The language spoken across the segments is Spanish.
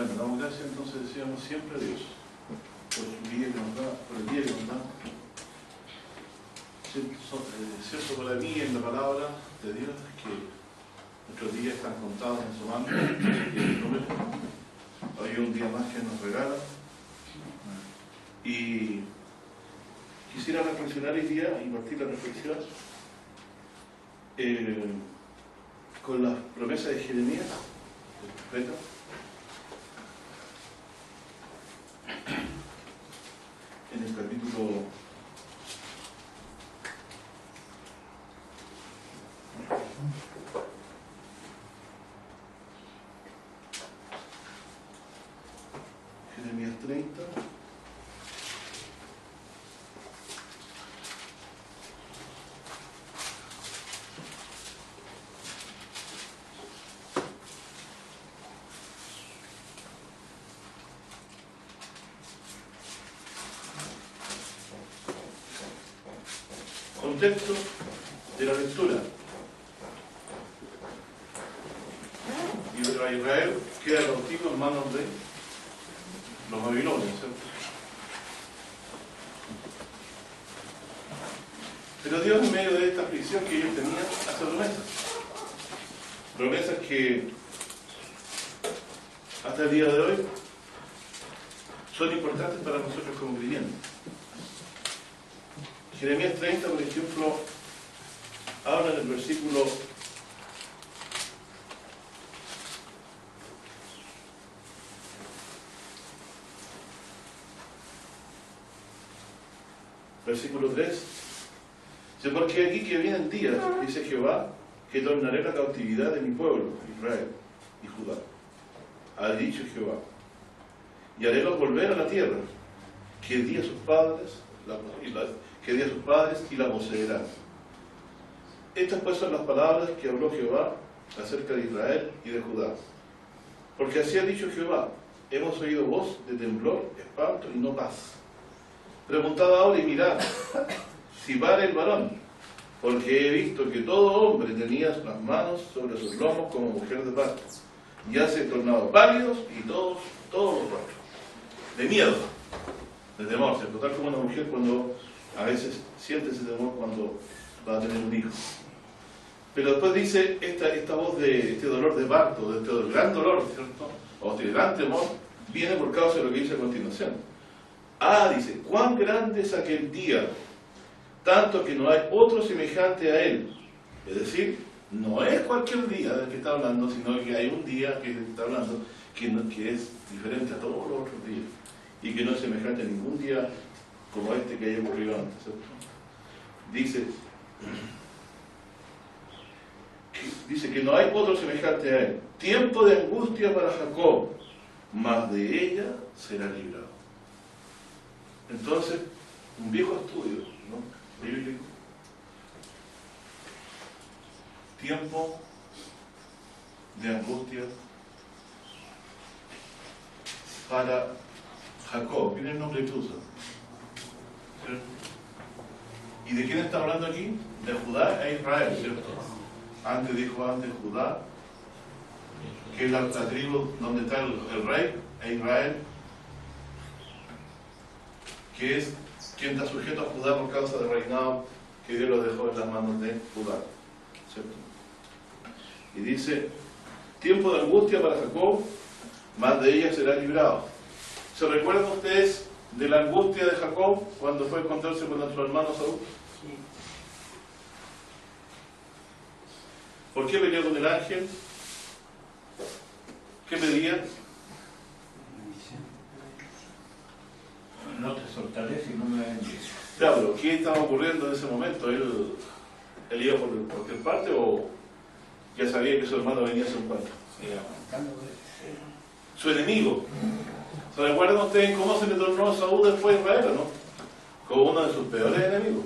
Bueno, damos gracias entonces, decíamos siempre a Dios por su día que nos da, por el día que nos da. Cierto para mí en la palabra de Dios es que nuestros días están contados en su mano, hay un día más que nos regala. Y quisiera reflexionar hoy día y partir la reflexión con las promesas de Jeremías, el profeta. En el capítulo 30. Contexto de la lectura. Israel queda cautivo en manos de los babilonios, ¿cierto? Pero Dios, en medio de esta aflicción que ellos tenían, hace promesas. Promesas que hasta el día de hoy son importantes para nosotros como creyentes. Jeremías 30, por ejemplo, habla en el versículo 3, dice: porque aquí que vienen días, dice Jehová, que tornaré la cautividad de mi pueblo, Israel y Judá. Ha dicho Jehová, y harélos volver a la tierra, que di a sus padres, y la poseerán. Estas pues son las palabras que habló Jehová acerca de Israel y de Judá. Porque así ha dicho Jehová: hemos oído voz de temblor, espanto y no paz. Preguntad ahora y mirad si vale el varón, porque he visto que todo hombre tenía las manos sobre sus lomos como mujer de parto, ya se han tornado pálidos y todos los rostros, de miedo, de temor, ¿cierto? Tal como una mujer cuando a veces siente ese temor cuando va a tener un hijo. Pero después dice esta voz de este dolor de parto, de este gran dolor, ¿cierto? O este gran temor, viene por causa de lo que dice a continuación. Dice: cuán grande es aquel día, tanto que no hay otro semejante a él. Es decir, no es cualquier día del que está hablando, sino que hay un día que está hablando que es diferente a todos los otros días y que no es semejante a ningún día como este que haya ocurrido antes, ¿cierto? Dice que no hay otro semejante a él. Tiempo de angustia para Jacob, mas de ella será librado. Entonces, un viejo estudio, ¿no?, bíblico. Tiempo de angustia para Jacob. Viene el nombre de Tusa. ¿Y de quién está hablando aquí? De Judá e Israel, ¿cierto? Antes Judá, que es la tribu donde está el rey, e Israel, que es quien está sujeto a Judá por causa del reinado que Dios lo dejó en las manos de Judá, ¿cierto? Y dice: tiempo de angustia para Jacob, mas de ella será librado. ¿Se recuerdan ustedes de la angustia de Jacob cuando fue a encontrarse con nuestro hermano Saúl? Sí. ¿Por qué peleó con el ángel? ¿Qué pedía? No te soltaré si no me bendices. Claro, pero ¿qué estaba ocurriendo en ese momento? ¿Él iba por cualquier parte o ya sabía que su hermano venía a su encuentro? Su enemigo. ¿Se recuerdan ustedes cómo se le tornó a Saúl después de Israel, no? Como uno de sus peores enemigos.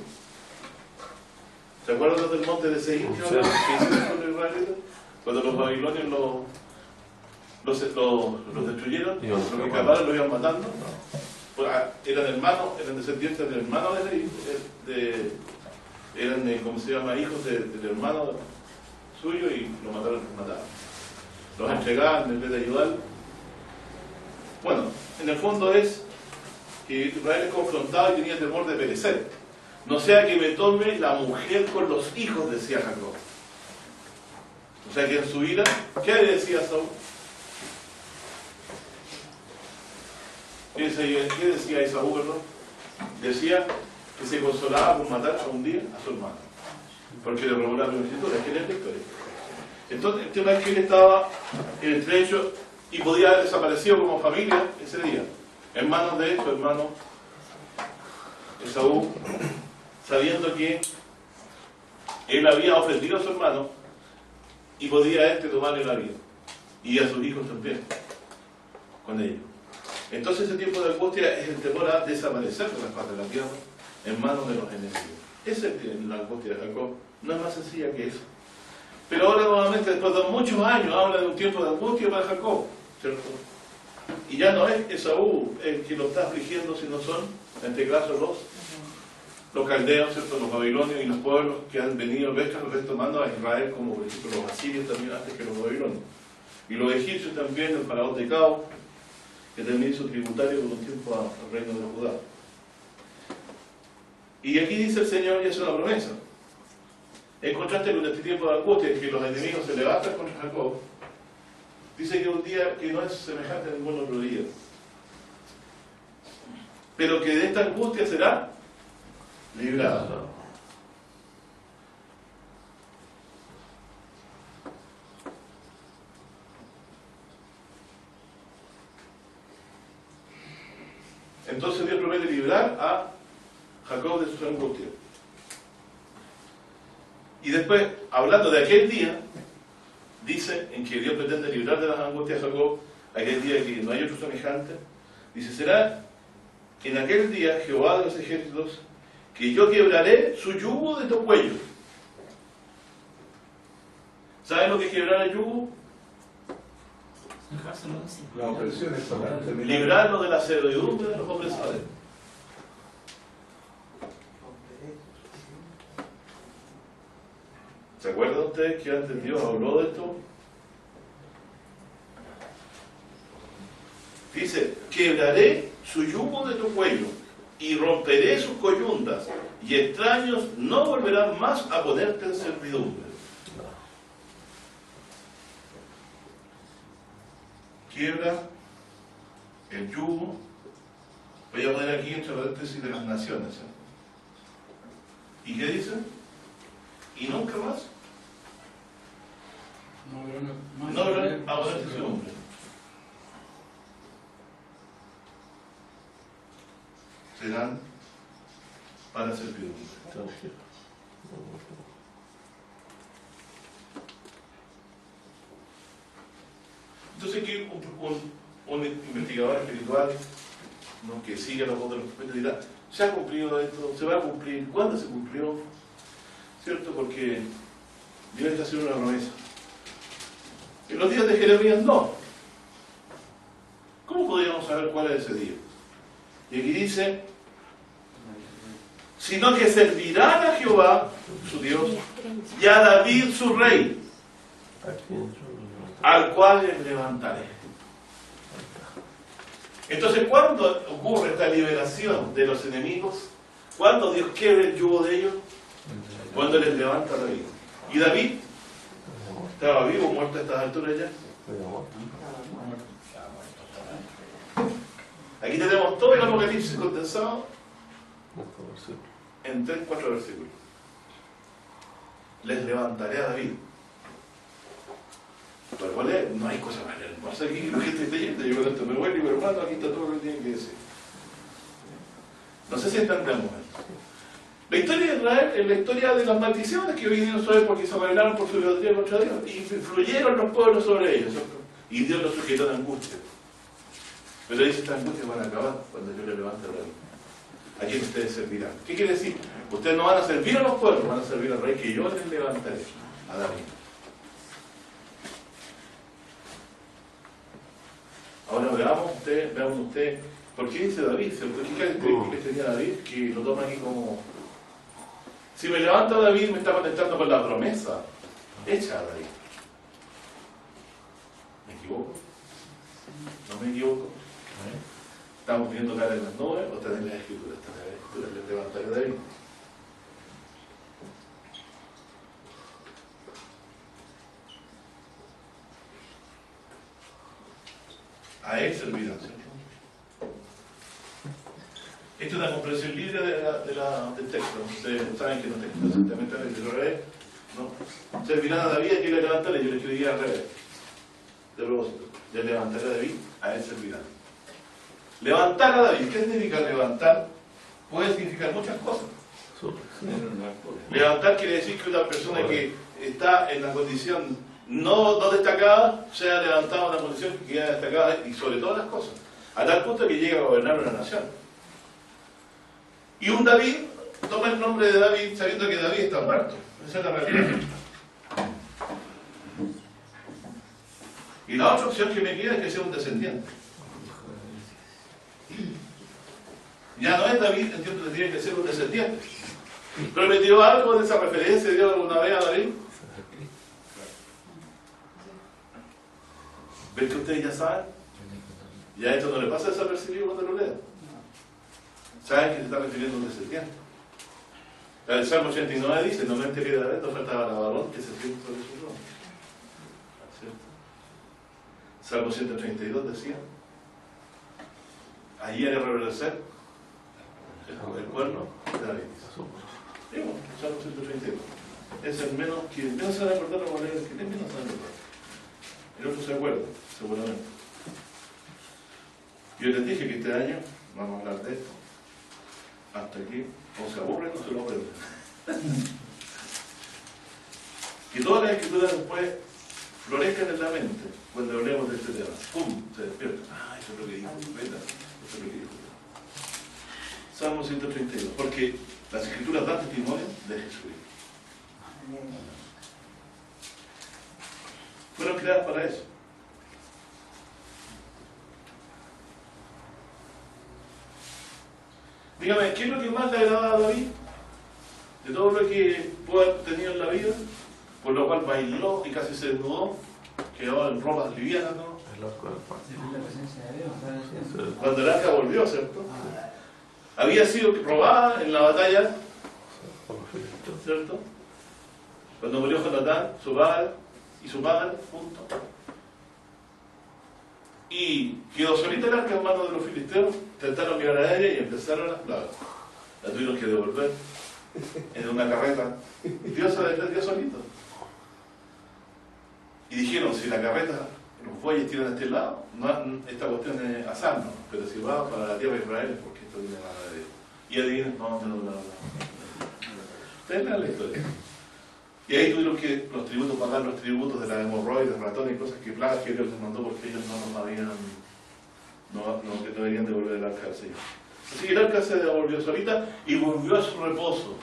¿Se acuerdan del monte de Seir que hicieron con los israelitas? Cuando los babilonios los destruyeron, los que escaparon los iban matando. Eran descendientes del hermano de Seir, eran, ¿cómo se llama?, hijos del hermano suyo, y lo mataron. Los entregaban en vez de ayudar. Bueno, en el fondo es que Israel es confrontado y tenía temor de perecer. No sea que me tome la mujer con los hijos, decía Jacob. O sea que en su ira, ¿qué decía Saúl? ¿Qué decía Esaú, perdón? Decía que se consolaba por matar a un día a su hermano, porque le robó la primogenitura, es que era la historia. Entonces el tema es que él estaba en estrecho y podía haber desaparecido como familia ese día, en manos de su hermano Esaú, sabiendo que él había ofendido a su hermano y podía tomarle la vida, y a sus hijos también, con ellos. Entonces ese tiempo de angustia es el temor a desaparecer de la faz de la tierra en manos de los enemigos. Esa es la angustia de Jacob, no es más sencilla que eso. Pero ahora nuevamente, después de muchos años, habla de un tiempo de angustia para Jacob, ¿cierto? Y ya no es Esaú el que lo está afligiendo, sino son, en este caso, los caldeos, ¿cierto? Los babilonios y los pueblos que han venido tomando a Israel, como por ejemplo los asirios también antes que los babilonios. Y los egipcios también, el faraón de Cao, que también hizo tributario por un tiempo al reino de Judá. Y aquí dice el Señor y hace una promesa. En contraste con este tiempo de angustia en que los enemigos se levantan contra Jacob, dice que un día que no es semejante a ningún otro día, pero que de esta angustia será librado. Entonces Dios promete librar a Jacob de su angustia. Y después, hablando de aquel día, dice en que Dios pretende librar de las angustias a Jacob, aquel día que no hay otro semejante. Dice, será en aquel día Jehová de los ejércitos que yo quebraré su yugo de tu cuello. ¿Saben lo que es quebrar el yugo? La opresión es para Librarlo de la servidumbre de los opresores. ¿Se acuerdan ustedes que antes Dios habló de esto? Dice, quebraré su yugo de tu cuello y romperé sus coyundas, y extraños no volverán más a ponerte en servidumbre. Quiebra el yugo, voy a poner aquí entre paréntesis de las naciones. ¿Y qué dice? Y nunca más no habrán a ponerse servidumbre. Serán para servidumbre. Entonces aquí un investigador espiritual, ¿no?, que sigue los votos de los profetas dirá, ¿se ha cumplido esto? ¿Se va a cumplir? ¿Cuándo se cumplió? ¿Cierto? Porque Dios está haciendo una promesa. En los días de Jeremías no. ¿Cómo podríamos saber cuál es ese día? Y aquí dice, sino que servirán a Jehová, su Dios, y a David, su rey, al cual les levantaré. Entonces, ¿cuándo ocurre esta liberación de los enemigos? ¿Cuándo Dios quiebra el yugo de ellos? Cuando les levanta a David. ¿Y David? ¿Estaba vivo o muerto a estas alturas ya? Aquí tenemos todo el Apocalipsis condensado en 3-4 versículos. Les levantaré a David. Pero ¿cuál? No hay cosa más hermosa aquí lo que estoy leyendo. Yo con esto me vuelvo, pero hermano, aquí está todo lo que tiene que decir. No sé si entendemos esto. La historia de Israel es la historia de las maldiciones que hoy día no saben porque se rebelaron por su idolatría contra Dios. Y influyeron los pueblos sobre ellos, ¿cierto? Y Dios los sujetó en angustia. Pero dice, estas angustias van a acabar cuando yo le levante a David. ¿A quién ustedes servirán? ¿Qué quiere decir? Ustedes no van a servir a los pueblos, van a servir al rey que yo les levantaré, a David. Ahora veamos ustedes, ¿por qué dice David? ¿Qué características tenía David? Que lo toma aquí como... Si me levanta David, me está conectando con la promesa hecha a David. ¿Me equivoco? ¿No me equivoco? ¿Estamos viendo cara en las nubes o están en las escrituras? Están en las escrituras, les levantaré de ahí. A él servirán, ¿cierto? Esto es una comprensión libre del texto. Ustedes saben que no está escrito exactamente al revés. ¿No? Servirán a David, aquí le levantaré, yo le escribiría al revés. De propósito, le levantaré a David, a él servirán. Levantar a David, ¿qué significa levantar? Puede significar muchas cosas. Levantar quiere decir que una persona que está en la condición no destacada sea levantada a una condición que queda destacada y sobre todas las cosas, a tal punto que llega a gobernar una nación. Y un David toma el nombre de David sabiendo que David está muerto. Esa es la realidad. Y la otra opción que me queda es que sea un descendiente. Ya no es David, entiendo que tiene que ser un descendiente. ¿Prometió algo de esa referencia? ¿Dio alguna vez a David? ¿Ven que ustedes ya saben? Ya esto no le pasa desapercibido cuando lo lean. Saben que se está refiriendo a un descendiente. El Salmo 89 dice: no me enteré de David, no faltaba la varón que se siente sobre su trono. ¿Cierto? Salmo 132 decía: allí haré reverdecer el cuerno de David. Digo, Salmo 132. Es el menos que menos se van a acordar la manera que menos se van a acordar. El otro se acuerda, seguramente. Yo les dije que este año vamos a hablar de esto. Hasta aquí, o se aburren o se lo aprenden. Y todas las escrituras después florezcan en la mente cuando hablemos de este tema. ¡Pum! Se despierta. Ah, eso es lo que dijo. ¿Verdad? Eso es lo que dijo. Salmo 132. Porque las escrituras dan testimonio de Jesucristo. Fueron creadas para eso. Dígame, ¿qué es lo que más le agradaba a David? De todo lo que pudo haber tenido en la vida, por lo cual bailó y casi se desnudó, quedó en ropas livianas, ¿no? Cuando el arca volvió, ¿cierto? Había sido robada en la batalla, ¿cierto? Cuando murió Jonatán, su padre y su madre juntos. Y quedó solita el arca en manos de los filisteos, intentaron mirar a ella y empezaron las plagas. La tuvieron que devolver en una carreta. Dios se defendió solito. Y dijeron, si la carreta, los bueyes tiran a este lado, no, esta cuestión es azar, ¿no? Pero si va para la tierra de Israel es porque esto viene a la de Dios. Y adivinen, vamos a tener ustedes lean la historia. Y ahí tuvieron que los tributos pagar los tributos de la hemorroides, ratones y cosas que plagas que Dios les mandó porque ellos no habían, que no deberían devolver el arca al Señor. Así que el arca se devolvió solita y volvió a su reposo.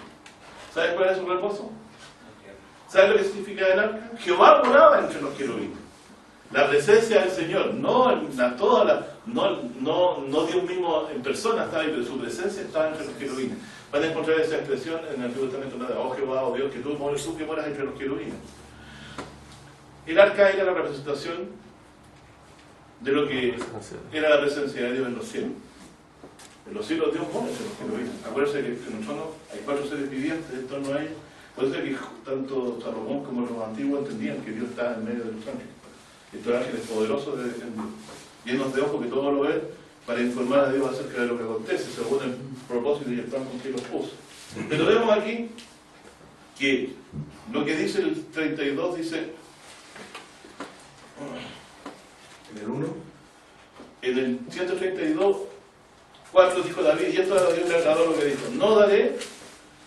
¿Sabes cuál es su reposo? ¿Sabes lo que significa el arca? Jehová moraba entre los querubines. La presencia del Señor, no Dios mismo en persona estaba ahí, pero su presencia estaba entre los querubines. Van a encontrar esa expresión en el Antiguo Testamento, oh Jehová, oh Dios, que tú que moras entre los querubines. El arca era la representación de lo que era la presencia de Dios en los cielos. En los cielos Dios mora entre los querubines. Acuérdense que en el trono hay 4 seres vivientes en torno a ellos. Por eso es que tanto Salomón como los antiguos entendían que Dios está en medio de los ángeles. Estos ángeles poderosos llenos de ojos que todo lo ven, para informar a Dios acerca de lo que acontece, según el propósito y el plan con que los puso. Pero vemos aquí que lo que dice el 32 dice, ¿En el 1? en el 132, 4 dijo David, y esto a Dios le agradó lo que dijo: no daré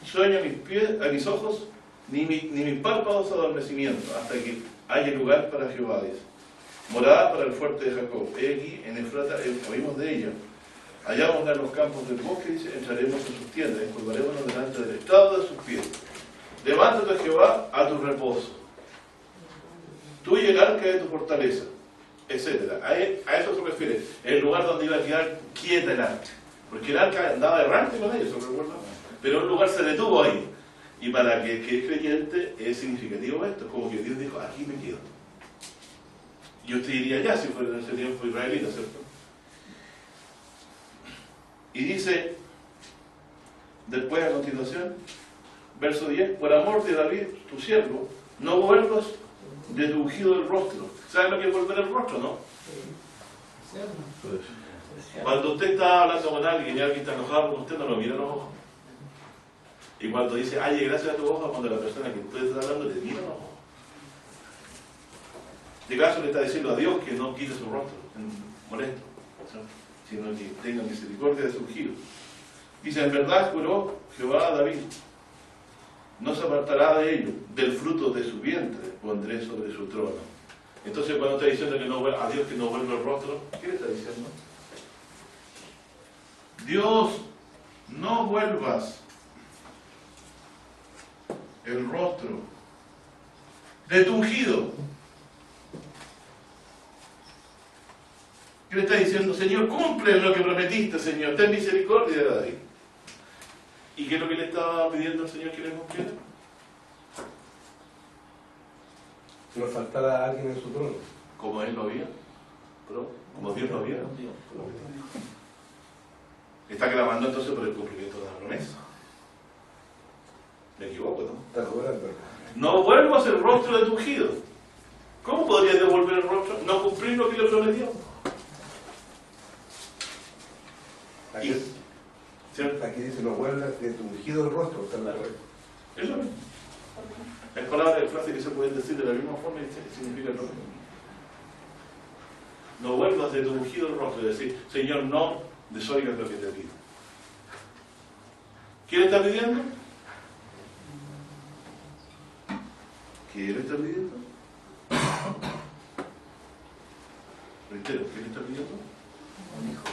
sueño a mis ojos, ni mis párpados adormecimiento, hasta que haya lugar para Jehová, dice. Morada para el fuerte de Jacob. He aquí en Efrata, oímos de ella. Allá vamos a los campos del bosque, dice, entraremos en sus tiendas, encorvarémonos delante del estrado de sus pies. Levántate, Jehová, a tu reposo. Tú y el arca de tu fortaleza, etc. A eso se refiere, el lugar donde iba a quedar quieta el arca. Porque el arca andaba errante con ellos, ¿se recuerdan? Pero un lugar se detuvo ahí. Y para que es creyente es significativo esto, como que Dios dijo, aquí me quedo. Y usted diría ya, si fuera en ese tiempo israelita, ¿cierto? Y dice, después a continuación, verso 10, por amor de David, tu siervo, no vuelvas de tu ungido el rostro. ¿Saben lo que es volver el rostro, no? Cuando usted está hablando con alguien y alguien está enojado con usted, no lo mira en los ojos. Y cuando dice, ay, gracias a tu ojos, cuando la persona que usted está hablando le mira en los ojos. De caso le está diciendo a Dios que no quite su rostro, molesto, sino que tenga misericordia de su ungido. Dice, en verdad juró Jehová a David, no se apartará de ello, del fruto de su vientre pondré sobre su trono. Entonces cuando está diciendo que no, a Dios que no vuelva el rostro, ¿qué le está diciendo? Dios, no vuelvas el rostro de tu ungido. ¿Qué le está diciendo? Señor, cumple lo que prometiste, Señor, ten misericordia de David. ¿Y qué es lo que le estaba pidiendo al Señor que le cumpliera? Si nos faltara alguien en su trono. Como Él lo había, como Dios lo había. Está clamando entonces por el cumplimiento de la promesa. Me equivoco, ¿no? Está cobrando. No vuelvas el rostro de tu ungido. ¿Cómo podría devolver el rostro? No cumplir lo que le prometió. Aquí, ¿cierto? aquí dice, no vuelvas de tu ungido el rostro. Está en la red. Es lo mismo. Hay palabras de frase que se pueden decir de la misma forma y significa lo mismo. No vuelvas de tu ungido el rostro y decir, Señor, no desoigas lo que te pido. ¿Qué le está pidiendo? ¿Qué le está pidiendo? Reitero, ¿qué le está pidiendo? Un hijo.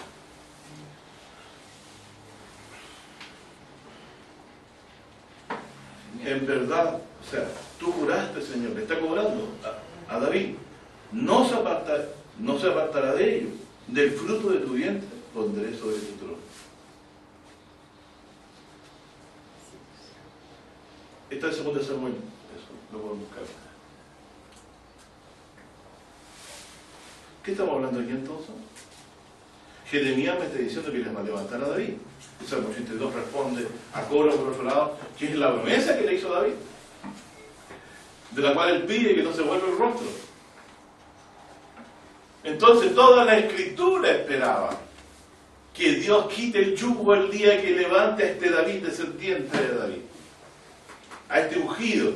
En verdad, o sea, tú juraste, Señor, le está cobrando a David, no se apartará de ello, del fruto de tu vientre pondré sobre tu trono. Esta es segunda Samuel, eso lo podemos buscar. ¿Qué estamos hablando aquí entonces? Jeremías me está diciendo que les va a levantar a David. El Salmo 82 responde a coro por otro lado, que es la promesa que le hizo David, de la cual él pide que no se vuelva el rostro. Entonces toda la escritura esperaba que Dios quite el yugo el día que levante a este David, descendiente de David, a este ungido.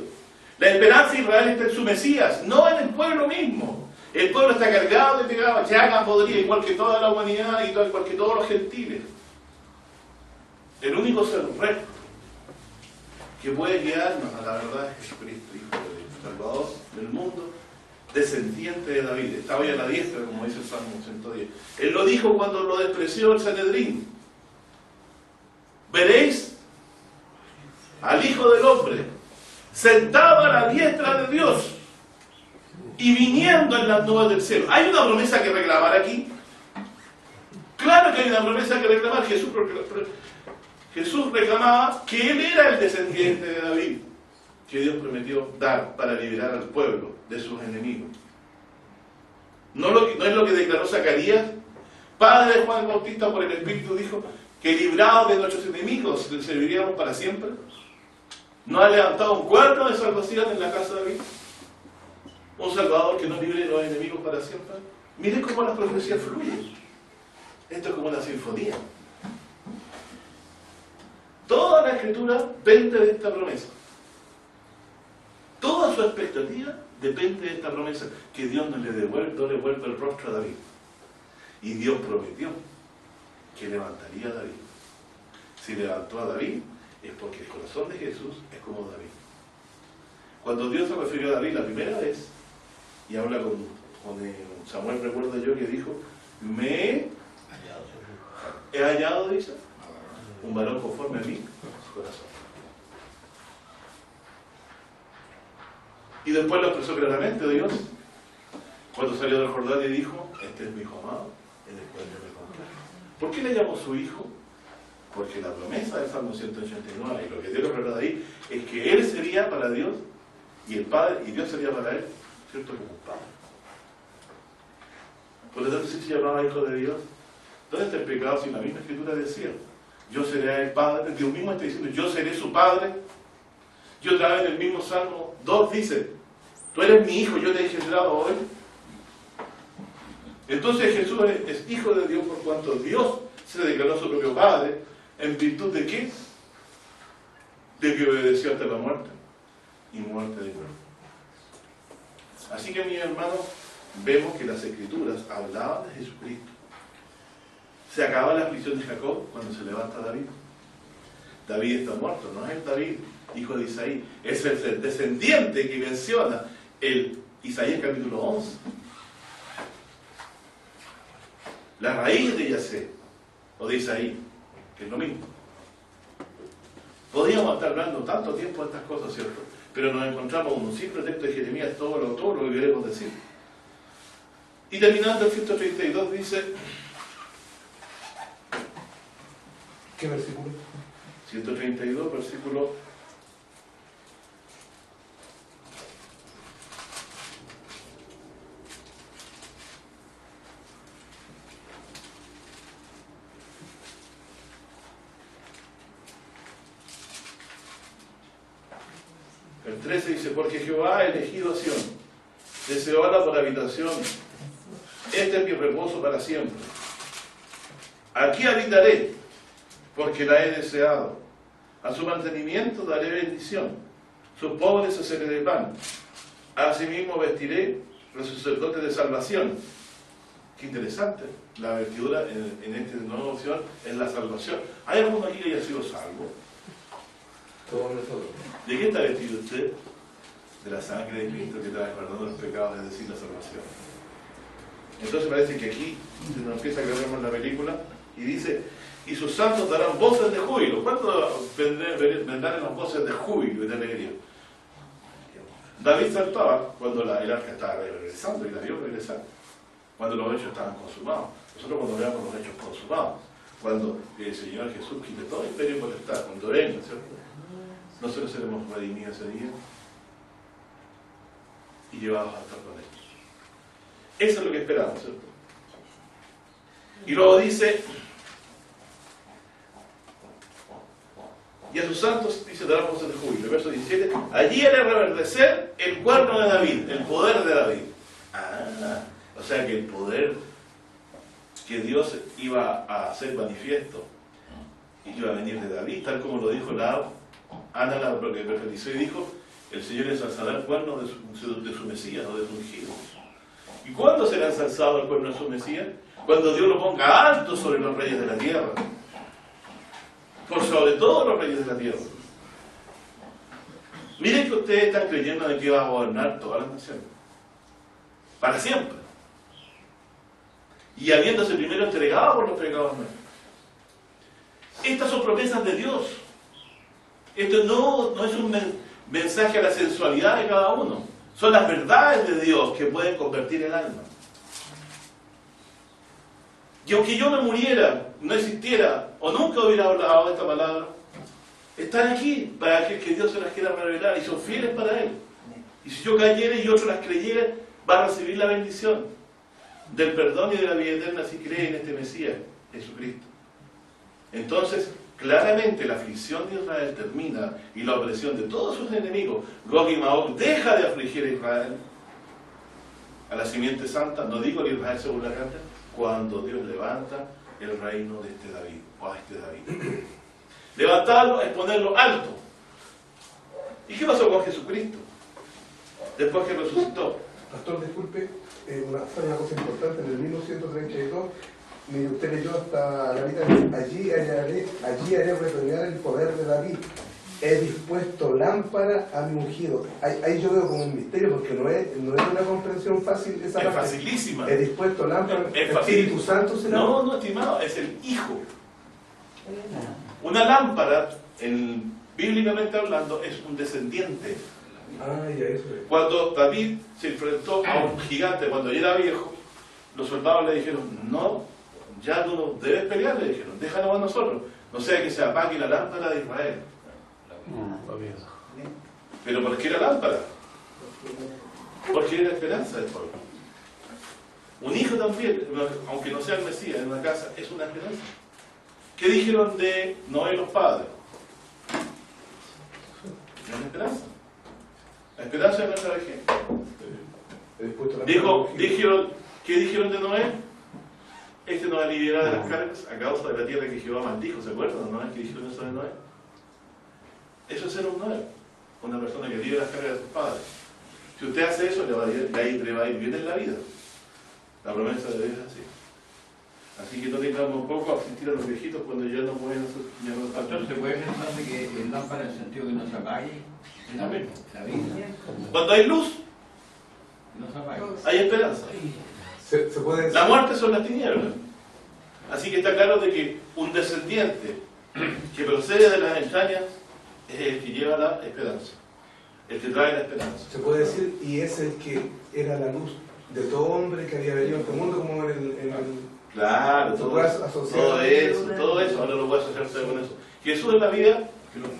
La esperanza de Israel está en su Mesías, no en el pueblo mismo. El pueblo está cargado de pecado, llaga podrida, igual que toda la humanidad y igual que todos los gentiles. El único ser recto que puede guiarnos a la verdad es Jesucristo, Hijo del Salvador del mundo, descendiente de David. Está hoy a la diestra, como dice el Salmo 110. Él lo dijo cuando lo despreció el Sanedrín. Veréis al Hijo del Hombre sentado a la diestra de Dios y viniendo en las nubes del cielo. ¿Hay una promesa que reclamar aquí? Claro que hay una promesa que reclamar. Jesús reclamaba que Él era el descendiente de David, que Dios prometió dar para liberar al pueblo de sus enemigos. ¿No es lo que declaró Zacarías? Padre de Juan Bautista por el Espíritu dijo que librados de nuestros enemigos le serviríamos para siempre. ¿No ha levantado un cuerno de salvación en la casa de David? Un Salvador que no libre de los enemigos para siempre. Miren cómo las profecías fluyen. Esto es como una sinfonía. Toda la Escritura depende de esta promesa. Toda su expectativa depende de esta promesa, que Dios no le devuelve el rostro a David. Y Dios prometió que levantaría a David. Si levantó a David, es porque el corazón de Jesús es como David. Cuando Dios se refirió a David la primera vez, y habla con Samuel, recuerdo yo, que dijo, he hallado, dice, un varón conforme a mí, corazón. Y después lo expresó claramente Dios, cuando salió del Jordán y dijo, este es mi hijo amado, en el cual yo me complazo. ¿Por qué le llamó su hijo? Porque la promesa del Salmo 189, y lo que Dios le reveló ahí, es que él sería para Dios, y el Padre, y Dios sería para él, ¿cierto? Como un Padre. Por lo tanto, si se llamaba hijo de Dios, ¿Dónde está el pecado si la misma escritura decía? Yo seré el Padre, Dios mismo está diciendo, yo seré su Padre. Y otra vez en el mismo Salmo 2 dice, tú eres mi hijo, yo te he generado hoy. Entonces Jesús es hijo de Dios por cuanto Dios se le declaró su propio Padre, ¿en virtud de qué? De que obedeció hasta la muerte, y muerte de muerte. Así que, mis hermanos, vemos que las Escrituras hablaban de Jesucristo. Se acaba la aflicción de Jacob cuando se levanta David. David está muerto, no es el David, hijo de Isaí, es el descendiente que menciona el Isaías capítulo 11. La raíz de Yasé, o de Isaí, que es lo mismo. Podríamos estar hablando tanto tiempo de estas cosas, ¿cierto? Pero nos encontramos en un simple texto de Jeremías, todo lo que queremos decir. Y terminando el 132 dice... ¿Qué versículo? 132, versículo... El 13 dice, porque Jehová ha elegido a Sión, deseóla por habitación, este es mi reposo para siempre. Aquí habitaré, porque la he deseado. A su mantenimiento daré bendición. Sus pobres se seré de pan. Asimismo vestiré los sacerdotes de salvación. Qué interesante. La vestidura en esta nueva opción es la salvación. ¿Hay alguno aquí que haya sido salvo? Todos nosotros. ¿De qué está vestido usted? De la sangre de Cristo que está perdonando los pecados, es decir, la salvación. Entonces parece que aquí se nos empieza a creer la película y dice, y sus santos darán voces de júbilo. ¿Cuándo vendrán las voces de júbilo y de alegría? David saltaba cuando el arca estaba regresando y la vio regresar. Cuando los hechos estaban consumados. Nosotros cuando veamos los hechos consumados, cuando el Señor Jesús quite todo el imperio y potestad, cuando venga, ¿cierto? Nosotros seremos redimidos ese día y llevados a estar con Él. Eso es lo que esperamos, ¿cierto? Y luego dice, y a sus santos, dice, darán voces de júbilo. Verso 17, allí haré reverdecer el cuerno de David, el poder de David. O sea que el poder que Dios iba a hacer manifiesto iba a venir de David, tal como lo dijo Ana, la que profetizó y dijo, el Señor ensalzará el cuerno de su Mesías o de su ungido. ¿Y cuándo será ensalzado el cuerno de su Mesías? Cuando Dios lo ponga alto sobre los reyes de la tierra. Por sobre todos los reyes de la tierra. Miren que ustedes están creyendo de que va a gobernar todas las naciones. Para siempre. Y habiéndose primero entregado por los pecados nuestros. Estas son promesas de Dios. Esto no es un mensaje a la sensualidad de cada uno. Son las verdades de Dios que pueden convertir el alma. Y aunque yo me muriera, no existiera, o nunca hubiera hablado de esta palabra, están aquí para que Dios se las quiera revelar y son fieles para Él. Y si yo cayera y otro las creyera, va a recibir la bendición del perdón y de la vida eterna si cree en este Mesías, Jesucristo. Entonces, claramente la aflicción de Israel termina y la opresión de todos sus enemigos. Gog y Magog deja de afligir a Israel, a la simiente santa, no digo a Israel según la carta, cuando Dios levanta el reino de este David, o a este David. Levantarlo es ponerlo alto. ¿Y qué pasó con Jesucristo? Después que resucitó. Pastor, disculpe, una cosa importante, en el 1932, usted leyó hasta la mitad, allí haré retoñar el poder de David. He dispuesto lámpara a mi ungido. Ahí yo veo como un misterio, porque no es una comprensión fácil esa parte. Es facilísima. He dispuesto lámpara. ¿El Espíritu Santo será? No, estimado, es el Hijo. Una lámpara, bíblicamente hablando, es un descendiente. Ya eso es. Cuando David se enfrentó a un gigante, cuando ya era viejo, los soldados le dijeron, no, ya tú no debes pelear, le dijeron, déjanos a nosotros, no sea que se apague la lámpara de Israel. Pero ¿por qué la lámpara? Porque era la esperanza del pueblo. Un hijo también, aunque no sea el Mesías, en una casa, es una esperanza. ¿Qué dijeron de Noé los padres? Es una esperanza. La esperanza de nuestra vejez. ¿Qué dijeron de Noé? Este nos aliviará de las cargas a causa de la tierra que Jehová maldijo. ¿Se acuerdan? ¿No es que dijeron eso de Noé? Eso es ser un Noé, una persona que alivia las cargas de sus padres. Si usted hace eso, le va a ir bien en la vida. La promesa de Dios es así. Así que no tengamos poco a asistir a los viejitos cuando ya no pueden hacer. Entonces se puede pensar de que el lámpara, en el sentido que no se apague, es la vida. Cuando hay luz, No se apague. hay esperanza. Se puede La muerte son las tinieblas. Así que está claro de que un descendiente que procede de las entrañas es el que lleva la esperanza, el que trae la esperanza. Se puede decir, y es el que era la luz de todo hombre que había venido a este mundo, como en el Claro, todo eso, ahora lo voy a asociar con eso. Jesús es la vida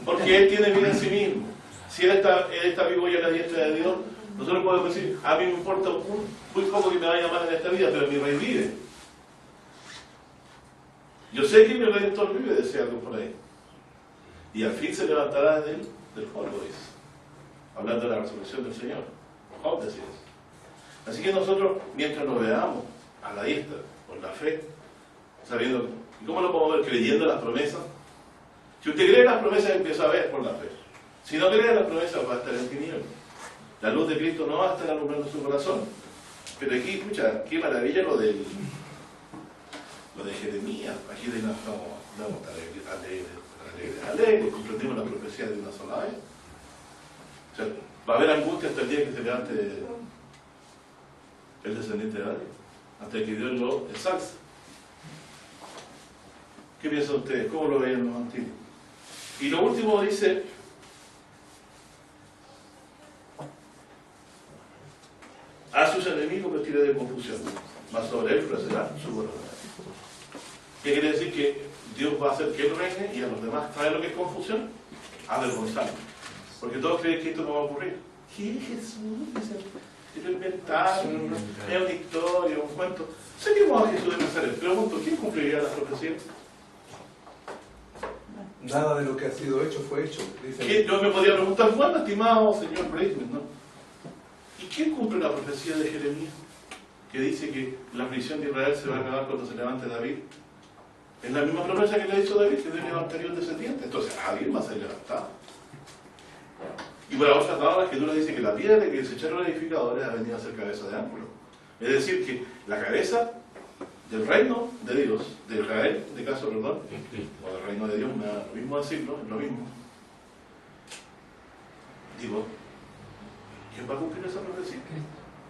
porque Él tiene vida en sí mismo. Si Él está vivo ya en la diestra de Dios, nosotros podemos decir, a mí me importa muy poco que me vaya mal en esta vida, pero mi Rey vive. Yo sé que mi Redentor vive, decía algo por ahí. Y al fin se levantará del polvo, dice. Hablando de la resurrección del Señor. Job decía eso. Así que nosotros, mientras nos veamos a la diestra, por la fe, sabiendo, ¿y cómo lo podemos ver? Creyendo las promesas. Si usted cree en las promesas, empieza a ver por la fe. Si no cree en las promesas, va a estar en tinieblas. La luz de Cristo no va a estar alumbrando su corazón. Pero aquí, escucha, qué maravilla lo de Jeremías. Aquí estamos alegres, comprendimos la profecía de una sola vez. O sea, va a haber angustia hasta el día que se levante el descendiente de David, hasta que Dios lo ensalce. ¿Qué piensan ustedes? ¿Cómo lo veían los antiguos? Y lo último dice: a sus enemigos vestiré de confusión, mas sobre él florecerá su corona. ¿Qué quiere decir? Que Dios va a hacer que él reine y a los demás trae lo que es confusión, avergonzarlo. Porque todos creen que esto no va a ocurrir. ¿Quién es Jesús? Es lo inventaron, es una historia, un cuento. Seguimos a Jesús de Nazaret. Pregunto, ¿quién cumpliría las profecías? nada de lo que ha sido hecho fue hecho. Dice. Yo me podría preguntar, bueno, estimado señor Breitman, ¿no? ¿Y quién cumple la profecía de Jeremías? Que dice que la aflicción de Israel se va a acabar cuando se levante David. Es la misma promesa que le ha dicho David, que Dios levantaría un descendiente. Entonces, alguien va a ser levantado. Y por la otra lado, la Escritura dice que la piedra que desecharon los edificadores ha venido a ser cabeza de ángulo. Es decir, que la cabeza del reino de Dios, de Israel, de caso, perdón, o del reino de Dios, me da lo mismo decirlo, es lo mismo. Digo, ¿quién va a cumplir esa profecía?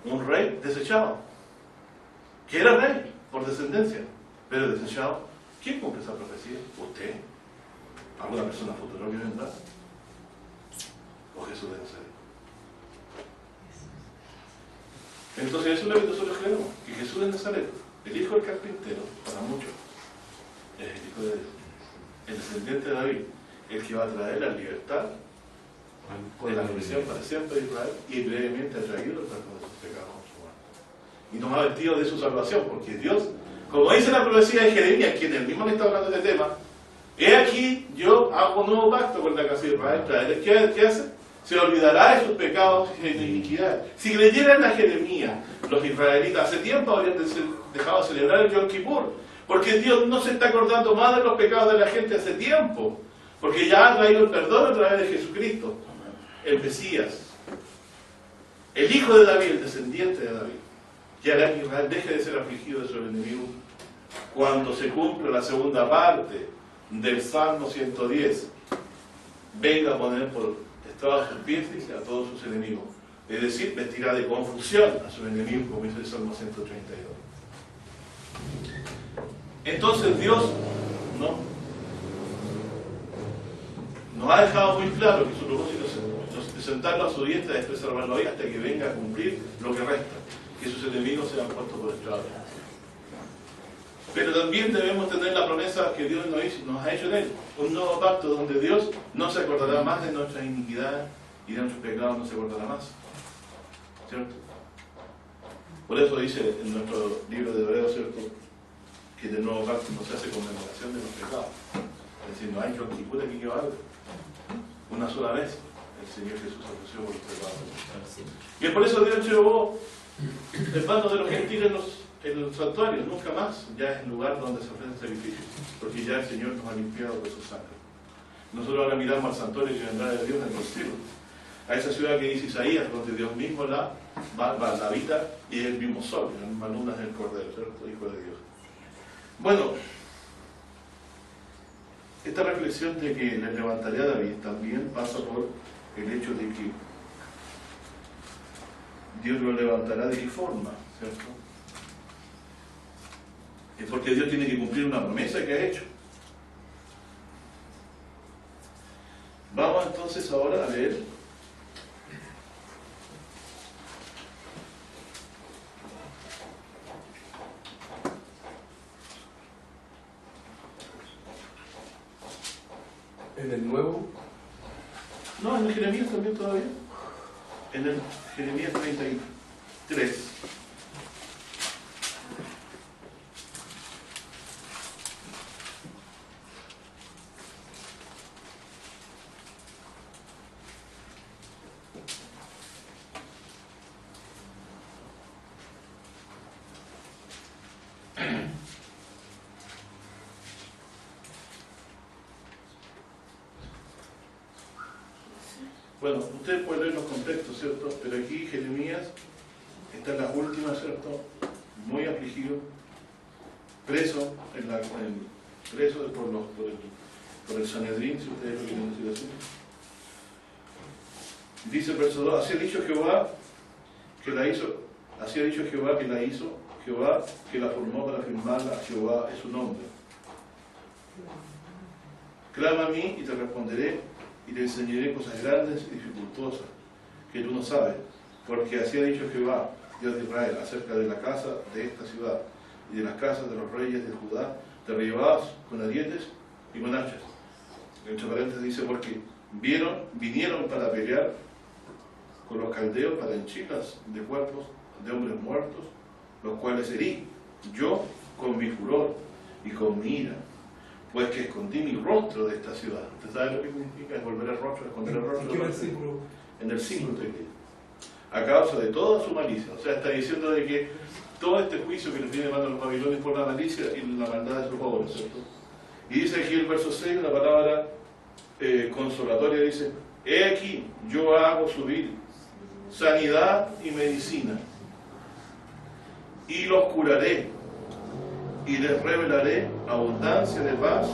Un rey desechado, que era rey por descendencia, pero desechado. ¿Quién cumple esa profecía? ¿Usted? ¿Alguna persona futura que vendrá? ¿O Jesús de Nazaret? Entonces eso es lo que nosotros creemos, que Jesús de Nazaret, el hijo del carpintero, para muchos, es el hijo de Dios, el descendiente de David, el que va a traer la libertad de la prisión para siempre de Israel, y brevemente ha traído el perdón de sus pecados humanos. Y nos ha vestido de su salvación, porque Dios, como dice la profecía de Jeremías, quien el mismo le está hablando de este tema, he aquí, yo hago un nuevo pacto con la casa de Israel. ¿Qué hace? Se olvidará de sus pecados y de iniquidad. Si creyeran a Jeremías, los israelitas hace tiempo habrían dejado de celebrar el Yom Kippur, porque Dios no se está acordando más de los pecados de la gente hace tiempo, porque ya ha traído el perdón a través de Jesucristo, el Mesías, el hijo de David, el descendiente de David, que hará que Israel deje de ser afligido de sus enemigos cuando se cumple la segunda parte del Salmo 110. Venga a poner por estrado sus pies a todos sus enemigos. Es decir, vestirá de confusión a sus enemigos, como dice el Salmo 132. Entonces Dios nos ha dejado muy claro que su propósito es sentarlo a su diestra y después salvarlo hoy hasta que venga a cumplir lo que resta, que sus enemigos sean puestos por estrado. Pero también debemos tener la promesa que Dios nos ha hecho en él, un nuevo pacto donde Dios no se acordará más de nuestras iniquidades y de nuestros pecados no se acordará más. ¿Cierto? Por eso dice en nuestro libro de Hebreos, ¿cierto?, que del nuevo pacto no se hace conmemoración de los pecados. Es decir, no hay rectitud aquí que valga. Una sola vez el Señor Jesús ofreció por los pecados. Y es por eso Dios llevó el mando de los gentiles en los santuarios, nunca más ya es el lugar donde se ofrecen sacrificios, porque ya el Señor nos ha limpiado de su sangre. Nosotros ahora miramos al santuario y vendrá de Dios en los cielos, a esa ciudad que dice Isaías, donde Dios mismo la habita y es el mismo sol, la misma luna es el Cordero, ¿cierto?, Hijo de Dios. Bueno, esta reflexión de que le levantaré a David también pasa por el hecho de que Dios lo levantará de qué forma, ¿cierto? Es porque Dios tiene que cumplir una promesa que ha hecho. Vamos entonces ahora a leer en el Nuevo. No, en el Jeremías también todavía. En el Jeremías 33. Bueno, ustedes pueden leer los contextos, ¿cierto? Pero aquí Jeremías está en las últimas, ¿cierto? Muy afligido, preso, preso por el Sanedrín, si ustedes lo quieren decir así. Dice el verso 2, así ha dicho Jehová que la hizo, así ha dicho Jehová que la hizo, Jehová que la formó para firmarla, Jehová es su nombre. Clama a mí y te responderé, y te enseñaré cosas grandes y dificultosas que tú no sabes, porque así ha dicho Jehová, Dios de Israel, acerca de la casa de esta ciudad y de las casas de los reyes de Judá, derribadas con arietes y con hachas. Entre paréntesis dice, porque vinieron para pelear con los caldeos para henchirlas de cuerpos de hombres muertos, los cuales herí yo con mi furor y con mi ira, pues que escondí mi rostro de esta ciudad. ¿Usted sabe lo que significa volver el rostro, esconder el rostro? ¿En qué versículo? En el 5 estoy leyendo. A causa de toda su malicia. O sea, está diciendo de que todo este juicio que les viene mandando los babilonios por la malicia y la maldad de sus obras, ¿cierto? Y dice aquí el verso 6, una palabra consolatoria, dice, he aquí, yo hago subir sanidad y medicina, y los curaré, y les revelaré abundancia de paz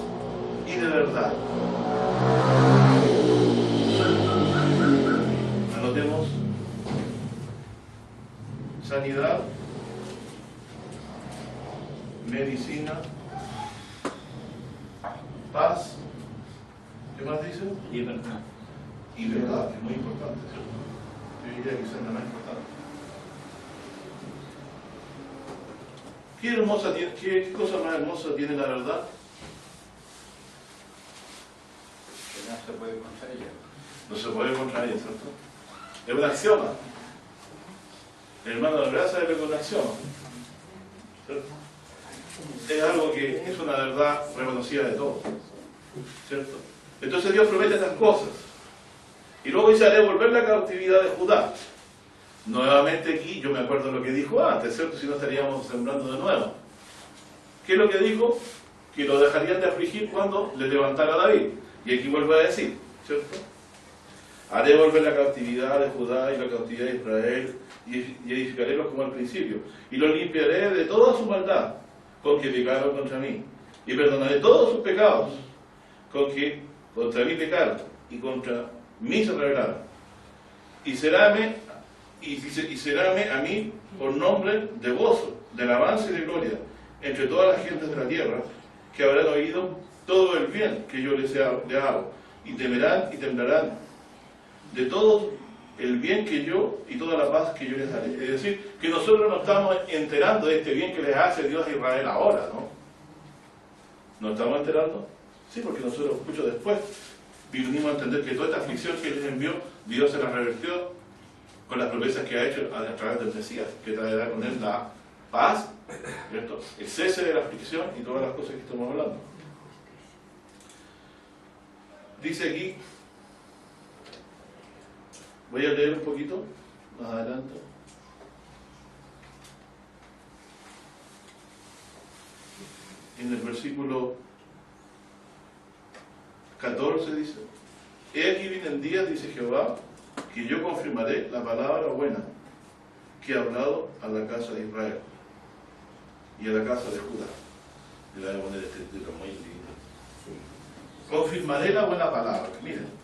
y de verdad. Anotemos sanidad, medicina, paz, ¿qué más dice? Y verdad. Y verdad, que es muy importante, ¿cierto? Yo diría que es la más importante. ¿Qué cosa más hermosa tiene la verdad? Que no se puede contra ella. No se puede contra ella, ¿cierto? Es un axioma. El hermano de la gracia es un axioma, ¿cierto? Es algo que es una verdad reconocida de todos, ¿cierto? Entonces Dios promete estas cosas. Y luego dice, haré volver la cautividad de Judá. Nuevamente aquí, yo me acuerdo de lo que dijo antes, ¿cierto? Si no estaríamos sembrando de nuevo. ¿Qué es lo que dijo? Que lo dejarían de afligir cuando le levantara a David. Y aquí vuelve a decir, ¿cierto? Haré volver la cautividad de Judá y la cautividad de Israel, y edificarélos como al principio. Y los limpiaré de toda su maldad, con que pecaron contra mí. Y perdonaré todos sus pecados, con que contra mí pecaron, y contra mí se rebelaron. Y seráme a mí por nombre de gozo, de alabanza y de gloria, entre todas las gentes de la tierra, que habrán oído todo el bien que yo les hago, y temerán y temblarán de todo el bien que yo y toda la paz que yo les haré. Es decir, que nosotros nos estamos enterando de este bien que les hace Dios a Israel ahora, ¿no? ¿Nos estamos enterando? Sí, porque nosotros, mucho después, vinimos a entender que toda esta aflicción que les envió, Dios se la revertió con las promesas que ha hecho a través del Mesías, que traerá con él la paz, ¿cierto? El cese de la aflicción y todas las cosas que estamos hablando. Dice aquí, voy a leer un poquito más adelante. En el versículo 14 dice: he aquí viene el día, dice Jehová, que yo confirmaré la palabra buena que he hablado a la casa de Israel y a la casa de Judá. Le voy a poner este título muy lindo. Confirmaré la buena palabra. Miren.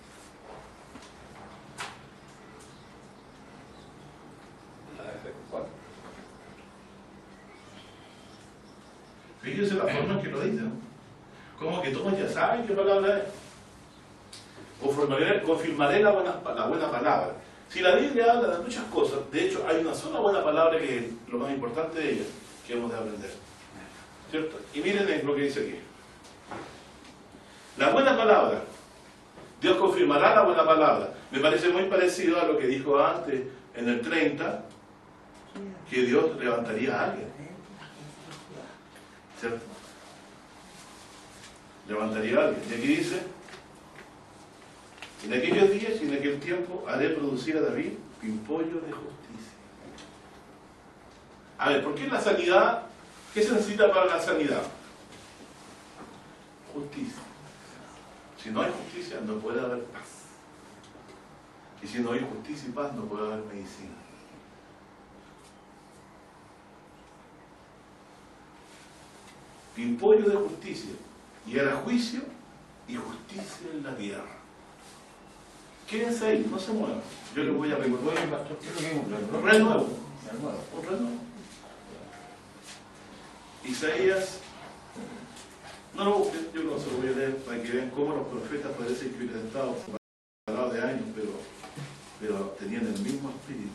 Fíjense la forma en que lo dicen. Como que todos ya saben qué palabra es. Confirmaré la buena palabra. Si la Biblia habla de muchas cosas, de hecho hay una sola buena palabra que es lo más importante de ella, que hemos de aprender. ¿Cierto? Y miren lo que dice aquí. La buena palabra. Dios confirmará la buena palabra. Me parece muy parecido a lo que dijo antes en el 30, que Dios levantaría a alguien. ¿Cierto? Levantaría a alguien. Y aquí dice: en aquellos días y en aquel tiempo haré producir a David pimpollo de justicia. A ver, ¿por qué la sanidad? ¿Qué se necesita para la sanidad? Justicia. Si no hay justicia, no puede haber paz. Y si no hay justicia y paz, no puede haber medicina. Pimpollo de justicia. Y hará juicio y justicia en la tierra. Quédense ahí, no se muevan. Yo les voy a recordar un renuevo. Un renuevo. Isaías, no lo busquen, yo no se lo voy a leer para que vean cómo los profetas parecen que hubieran estado separados de años, pero tenían el mismo espíritu.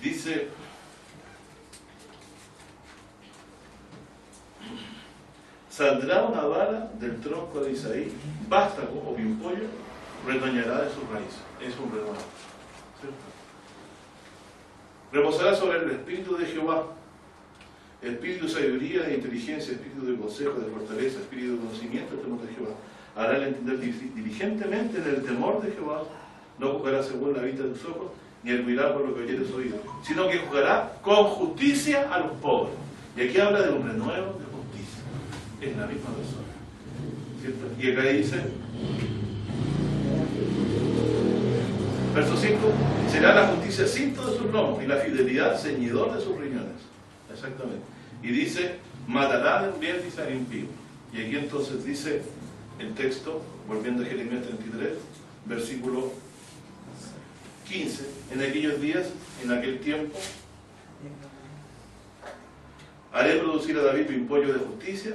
Dice: saldrá una vara del tronco de Isaí, vástago o pimpollo retoñará de sus raíces. Es un renuevo, ¿cierto? Reposará sobre el espíritu de Jehová, espíritu de sabiduría, de inteligencia, espíritu de consejo, de fortaleza, espíritu de conocimiento del temor de Jehová. Hará el entender diligentemente en el temor de Jehová. No juzgará según la vista de tus ojos, ni arguirá por lo que oyeres oído, sino que juzgará con justicia a los pobres. Y aquí habla de un renuevo de justicia. Es la misma persona, ¿cierto? Y acá dice, verso 5: será la justicia cinto de sus lomos y la fidelidad ceñidor de sus riñones. Exactamente. Y dice: matará de viernes al impío. Y aquí entonces dice el texto, volviendo a Jeremías 33, versículo 15: en aquellos días, en aquel tiempo, haré producir a David pimpollo de justicia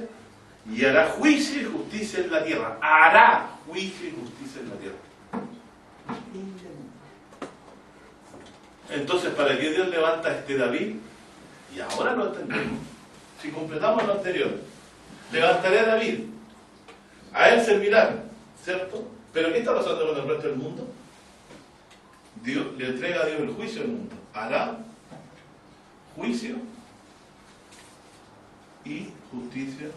y hará juicio y justicia en la tierra. Hará juicio y justicia en la tierra. Entonces, ¿para qué Dios levanta a este David? Y ahora lo entendemos. Si completamos lo anterior, levantaré a David, a él servirán, ¿cierto? Pero ¿qué está pasando con el resto del mundo? Dios le entrega a Dios el juicio al mundo. Hará juicio y justicia.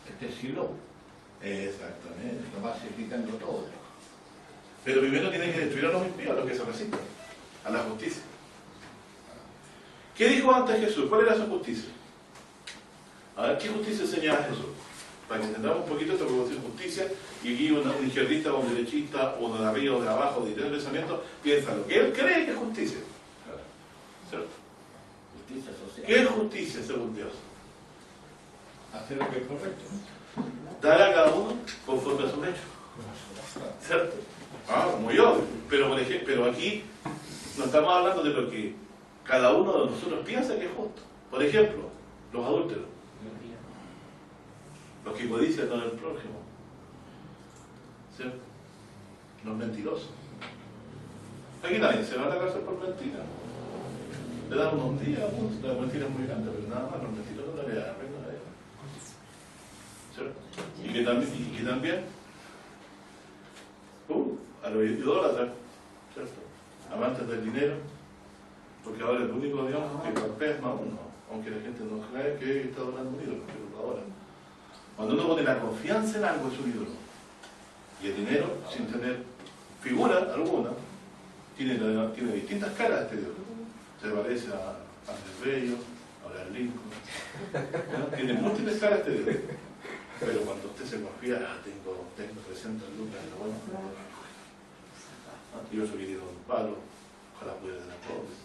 Este siglo. Exactamente. Lo va significando todo. Pero primero tienen que destruir a los impíos, a los que se resisten, a la justicia. ¿Qué dijo antes Jesús? ¿Cuál era su justicia? A ver, ¿qué justicia enseñaba Jesús? Para que entendamos un poquito esta producción de justicia, y aquí un izquierdista o un derechista, o de arriba o de abajo, de tener pensamiento, piensa lo que él cree que es justicia. ¿Cierto? Justicia social. ¿Qué es justicia según Dios? Hacer lo que es correcto. Dar a cada uno conforme a sus hechos. ¿Cierto? Muy obvio. Pero, por ejemplo, pero aquí no estamos hablando de lo que cada uno de nosotros piensa que es justo. Por ejemplo, los adúlteros, los que codician con el prójimo, ¿cierto? Los mentirosos. Aquí nadie se va a la cárcel por mentira. Le dan unos días, la mentira es muy grande, pero nada más, los mentirosos no le dan reino a Dios. ¿Cierto? Y que también los idólatras, ¿cierto? Amantes del dinero, porque ahora el único Dios que golpea es más uno, aunque la gente no cree que está adorando un ídolo, pero ahora. Cuando uno pone la confianza en algo es un ídolo. Y el dinero, sin tener figura alguna, tiene distintas caras este Dios. Se parece a Andrés Bello, a Abraham Lincoln, ¿no? Tiene múltiples caras este Dios. Pero cuando usted se confía, tengo 300 lucas, bueno, yo soy querido un palo, ojalá pudiera tener pobres.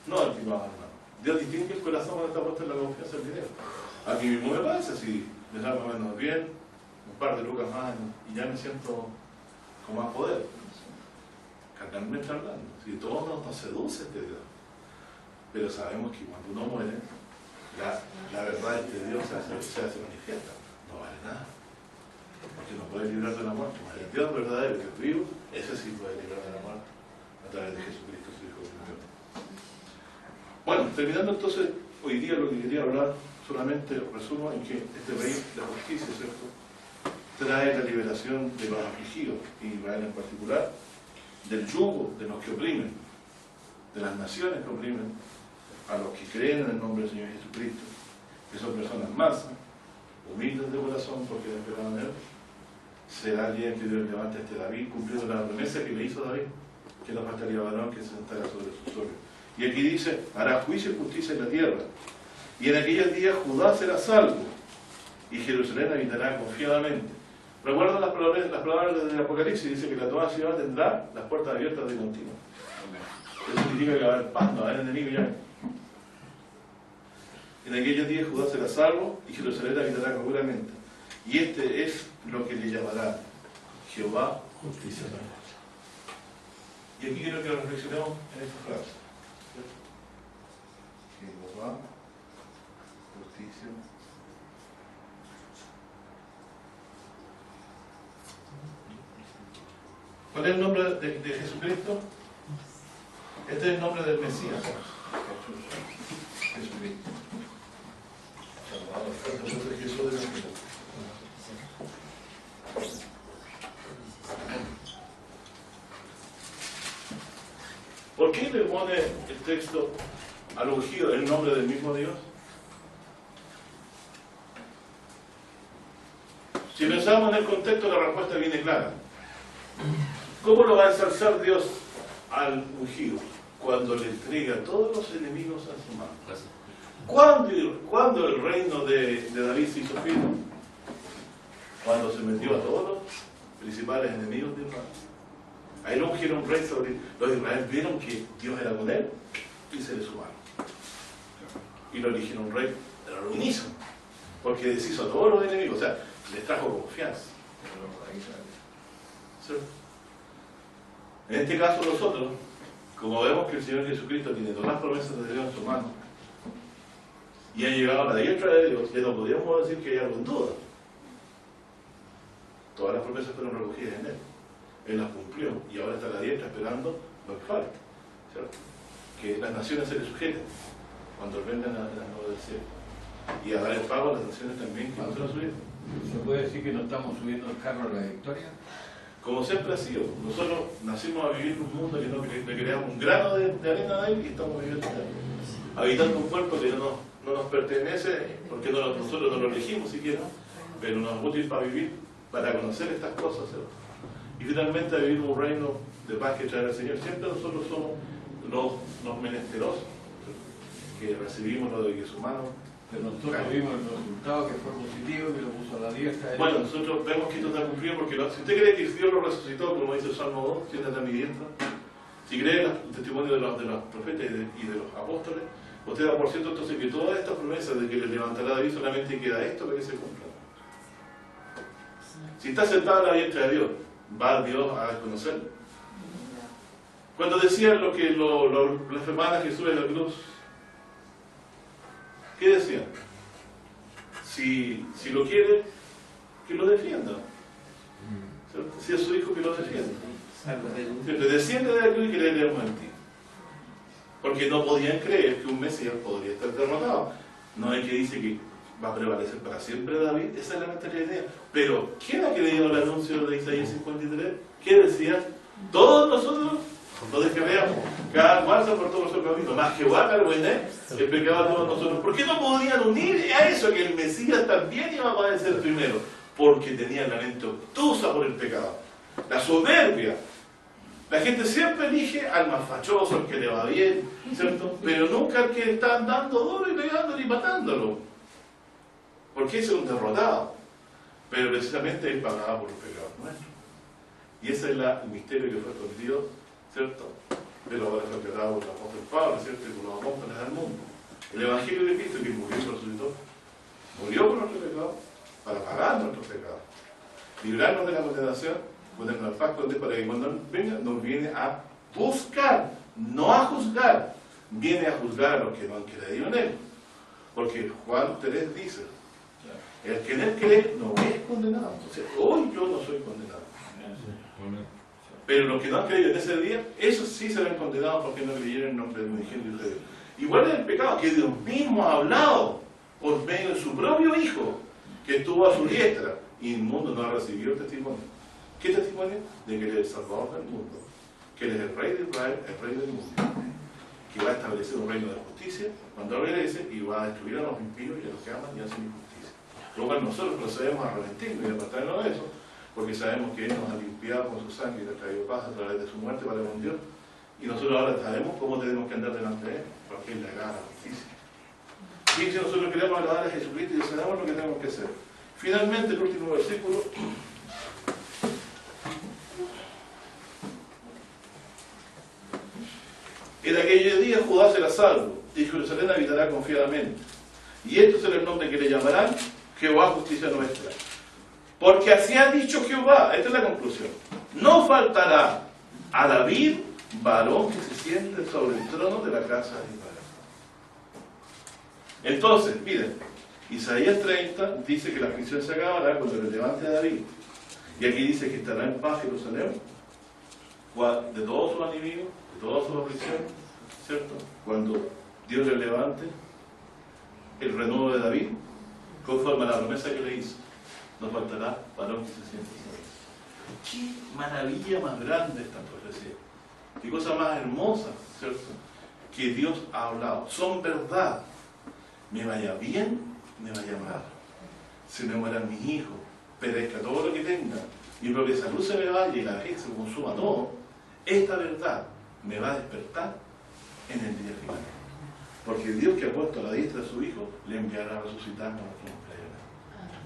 No, estimado hermano. Dios distingue el corazón cuando está puesto en la confianza del dinero. Aquí mismo me pasa, si me salgo menos bien, un par de lucas más y ya me siento con más poder. Carnalmente hablando. Si todo nos seduce este Dios. Pero sabemos que cuando uno muere, la verdad de este Dios se hace manifiesta. No vale nada. Porque no puede librar de la muerte. El Dios verdadero que es vivo, ese sí puede librar de la muerte a través de Jesucristo, su Hijo de Dios. Bueno, terminando entonces, hoy día lo que quería hablar, solamente resumo en que este rey de justicia, ¿cierto?, trae la liberación de los afligidos, y Israel en particular, del yugo de los que oprimen, de las naciones que oprimen, a los que creen en el nombre del Señor Jesucristo, que son personas mansas, humildes de corazón, porque esperaban en él. Será el día en que Dios levante a este David, cumpliendo la promesa que le hizo David, que no faltaría varón que se sentara sobre su suelo. Y aquí dice, hará juicio y justicia en la tierra, y en aquellos días Judá será salvo, y Jerusalén habitará confiadamente. ¿Recuerdan las palabras del Apocalipsis? Dice que la toda ciudad tendrá las puertas abiertas de continuo. Eso significa que va a haber paz, no va a haber enemigo ya. En aquellos días Judá será salvo y Jerusalén habitará seguramente. Y este es lo que le llamará Jehová justicia. Y aquí quiero que reflexionemos en esta frase. Jehová justicia. ¿Cuál es el nombre de Jesucristo? Este es el nombre del Mesías. Jesucristo. ¿Por qué le pone el texto al ungido el nombre del mismo Dios? Si pensamos en el contexto, la respuesta viene clara. ¿Cómo lo va a ensalzar Dios al ungido? Cuando le entrega a todos los enemigos a su mano. ¿Cuándo el reino de David se hizo firme? Cuando se metió a todos los principales enemigos de Israel. Ahí lo ungieron rey sobre los Israel, vieron que Dios era con él y se le sumaron. Y lo eligieron rey, pero lo unísono, porque deshizo a todos los enemigos, o sea, les trajo confianza. ¿Sí? En este caso nosotros, como vemos que el Señor Jesucristo tiene todas las promesas de Dios en su mano y ha llegado a la diestra de Dios, ya no podríamos decir que hay algo en duda. Todas las promesas fueron recogidas en Él. Él las cumplió y ahora está a la diestra esperando lo que falta, ¿cierto? Que las naciones se le sujeten cuando vengan a las nubes del cielo y a dar el pago a las naciones también que no se lo subieron. ¿Se puede decir que no estamos subiendo el carro a la victoria? Como siempre ha sido, nosotros nacimos a vivir en un mundo que no le creamos un grano de arena de él y estamos viviendo en él. Habitando un cuerpo que no nos pertenece, porque nosotros no lo elegimos siquiera, pero nos es útil para vivir, para conocer estas cosas, ¿cierto? Y finalmente a vivir un reino de paz que trae el Señor. Siempre nosotros somos los menesterosos, que recibimos lo de que su mano. Pero nosotros vimos el resultado que fue positivo, que lo puso a la diestra. Bueno, nosotros vemos que esto está cumplido porque si usted cree que Dios lo resucitó, como dice el Salmo 2, siéntate a mi diestra, si cree el testimonio de los profetas y de los apóstoles, usted da por cierto entonces que todas estas promesas de que le levantará David solamente queda esto para que se cumpla. Si está sentado a la diestra de Dios, ¿va Dios a desconocerlo? Cuando decían lo que las hermanas Jesús en la cruz, ¿qué decían? Si lo quiere, que lo defienda. Si es su hijo, que lo defienda. Siempre desciende de la cruz y creeremos en ti. Porque no podían creer que un Mesías podría estar derrotado. No hay que dice que va a prevalecer para siempre David, esa es la mentalidad idea. Pero, ¿quién ha creído el anuncio de Isaías 53? ¿Qué decía? ¿cierto? Más Jehová carboné el pecado de todos nosotros. ¿Por qué no podían unir a eso que el Mesías también iba a padecer primero? Porque tenían la mente obtusa por el pecado, la soberbia. La gente siempre elige al más fachoso, al que le va bien, ¿cierto? Pero nunca al que está andando duro y pegándolo y matándolo. Porque ese es un derrotado. Pero precisamente él pagaba por los pecados nuestros. Y ese es el misterio que fue escondido, ¿cierto? Pero ahora fue revelado por el apóstol Pablo, ¿cierto? Y por los apóstoles del mundo. El Evangelio de Cristo, que murió y resucitó, murió por nuestros pecados, para pagar nuestros pecados, librarnos de la condenación, ponernos al pacto de Dios para que cuando venga nos viene a buscar, no a juzgar, viene a juzgar a los que no han creído en Él. Porque Juan 3 dice, el que en Él cree no es condenado. O sea, hoy yo no soy condenado. Pero los que no han creído en ese día, esos sí serán condenados porque no creyeron en el nombre del unigénito de Dios. Igual es el pecado que Dios mismo ha hablado por medio de su propio Hijo, que estuvo a su diestra, y el mundo no ha recibido el testimonio. ¿Qué testimonio? De que Él es el Salvador del mundo, que Él es el Rey de Israel, el Rey del mundo, que va a establecer un reino de justicia cuando regrese y va a destruir a los impíos y a los que aman y hacen injusticia. Luego nosotros procedemos a arrepentirnos y a apartarnos de eso, porque sabemos que Él nos ha limpiado con su sangre y nos ha traído paz a través de su muerte para con Dios. Y nosotros ahora sabemos cómo tenemos que andar delante de Él, porque Él le haga la justicia. Y si nosotros queremos agradar a Jesucristo y sabemos lo que tenemos que hacer. Finalmente, el último versículo. En aquellos días Judá será salvo, y Jerusalén habitará confiadamente. Y esto será el nombre que le llamarán Jehová, justicia nuestra. Porque así ha dicho Jehová, esta es la conclusión, no faltará a David varón que se siente sobre el trono de la casa de Israel. Entonces, miren, Isaías 30 dice que la aflicción se acabará cuando le levante a David. Y aquí dice que estará en paz Jerusalén de todos sus enemigos, de toda su aflicción, ¿cierto? Cuando Dios le levante el renuevo de David, conforme a la promesa que le hizo, no faltará varón que se siente sobre él. Qué maravilla más grande esta profecía. Qué cosa más hermosa, ¿cierto? Que Dios ha hablado. Son verdad. Me vaya bien, me vaya mal. Se me mueran mis hijos, perezca todo lo que tenga, mi propia salud se me vaya y la vejez se consuma todo. Esta verdad me va a despertar en el día final. Porque Dios, que ha puesto a la diestra de su Hijo, le enviará a resucitarnos a los que no creen.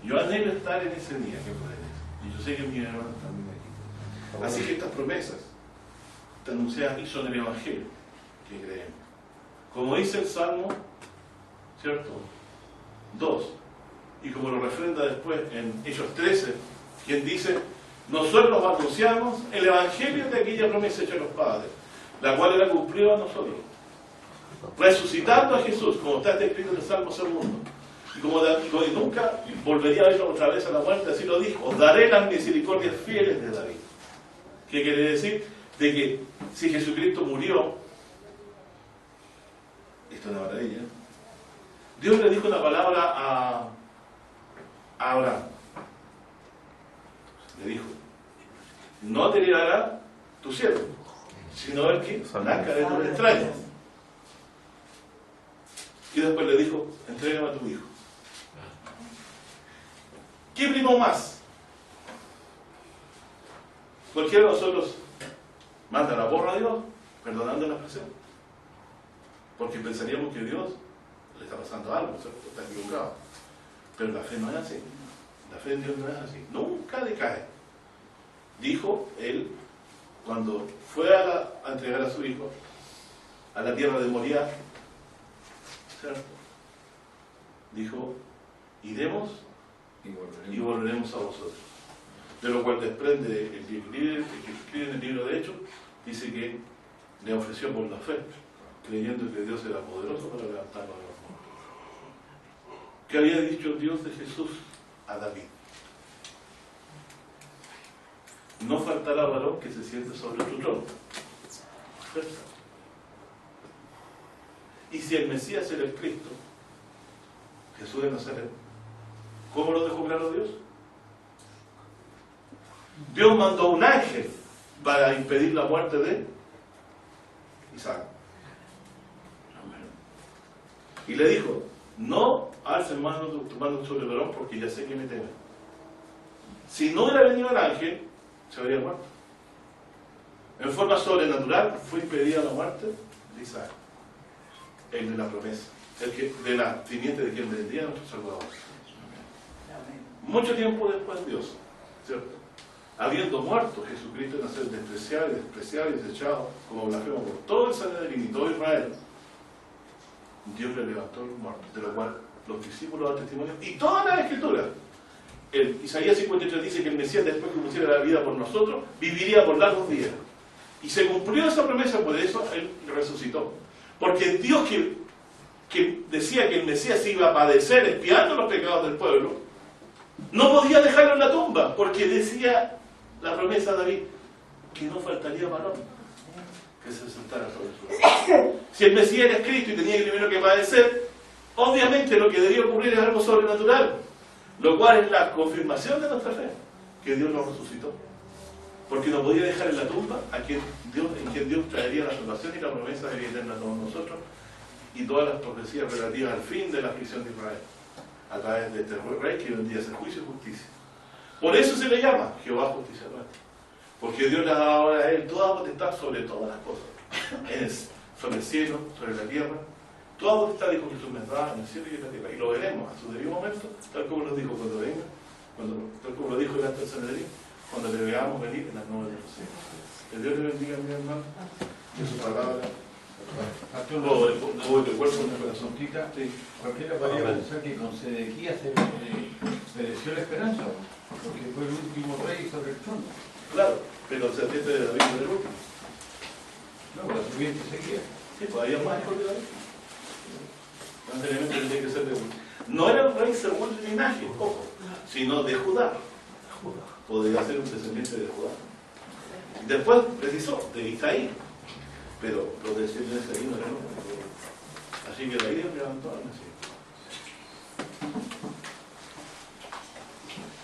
Yo anhelo estar en ese día que puede ser. Y yo sé que mis hermanos también aquí. Así que estas promesas anunciadas aquí son el Evangelio que creemos. Como dice el Salmo, ¿cierto? 2. Y como lo refrenda después en Hechos 13, quien dice, nosotros anunciamos el Evangelio de aquella promesa hecha a los padres, la cual era cumplida a nosotros. Resucitando a Jesús, como está escrito en el Salmo 2. Y como nunca volvería a verlo otra vez a la muerte, así lo dijo, os daré las misericordias fieles de David. ¿Qué quiere decir? De que si Jesucristo murió, esto es una maravilla, Dios le dijo una palabra a Abraham. Le dijo, no te liberará tu siervo, sino el que nazca de tus extrañas. Y después le dijo, entrégame a tu hijo. ¿Qué primó más? Cualquiera de nosotros manda la porra a Dios, perdonando la expresión. Porque pensaríamos que Dios le está pasando algo, ¿cierto? Está equivocado. Pero la fe no es así. La fe en Dios no es así. Nunca decae. Dijo él, cuando fue a entregar a su hijo a la tierra de Moriah, ¿cierto? Dijo, iremos y volveremos a vosotros. De lo cual desprende el que escribe en el libro de Hechos, dice que le ofreció por la fe, creyendo que Dios era poderoso para levantarlo de los muertos. ¿Qué había dicho el Dios de Jesús a David? No faltará varón que se siente sobre tu trono. ¿Cierto? Y si el Mesías era el Cristo, Jesús de Nazaret, ¿cómo lo dejó claro Dios? Dios mandó un ángel para impedir la muerte de Isaac. Y le dijo, no alces tu mano sobre el varón porque ya sé que me teme. Si no hubiera venido el ángel, se habría muerto. En forma sobrenatural fue impedida la muerte de Isaac, el de la promesa, el que, de la simiente de quien vendría nuestro Salvador. Mucho tiempo después Dios, ¿cierto? Habiendo muerto Jesucristo en ser despreciado y desechado como blasfemo por todo el Sanedrín y todo Israel, Dios le levantó a los muertos, de lo cual los discípulos dan testimonio, y toda la Escritura. Isaías 53 dice que el Mesías, después que pusiera la vida por nosotros, viviría por largos días. Y se cumplió esa promesa, por eso Él resucitó. Porque Dios que decía que el Mesías iba a padecer expiando los pecados del pueblo, no podía dejarlo en la tumba, porque decía la promesa de David, que no faltaría varón que se sentara sobre su lado. Si el Mesías era Cristo y tenía primero que padecer, obviamente lo que debía ocurrir es algo sobrenatural, lo cual es la confirmación de nuestra fe, que Dios lo resucitó. Porque no podía dejar en la tumba a quien Dios traería la salvación y la promesa de vida eterna a todos nosotros, y todas las profecías relativas al fin de la aflicción de Israel, a través de este rey que vendría a hacer juicio y justicia. Por eso se le llama Jehová justicia nuestra, porque Dios le ha dado ahora a él toda potestad sobre todas las cosas, sobre el cielo, sobre la tierra. Toda potestad, dijo Jesús, me da en el cielo y en la tierra, y lo veremos a su debido momento, tal como nos dijo cuando venga, tal como lo dijo delante del Sanedrín, cuando le veamos venir en las nubes de los cielos. Que Dios le bendiga, mi hermano, que su palabra Pastor, de cuerpo en el corazón. sí. Cualquiera podría pensar que con Sedequías se pereció la esperanza, porque fue el último rey sobre el trono. Claro, pero el serpiente de David no era el último. No, la siguiente seguía. Sí, todavía más hijo de David. Anteriormente tendría que ser de último. No era un rey según el linaje, ojo, sino de Judá. Podría ser un descendiente de Judá. Y después precisó, de Isaí. Pero los descendientes de Isaí no eran los. Así que de ahí Dios levantó al Mesías.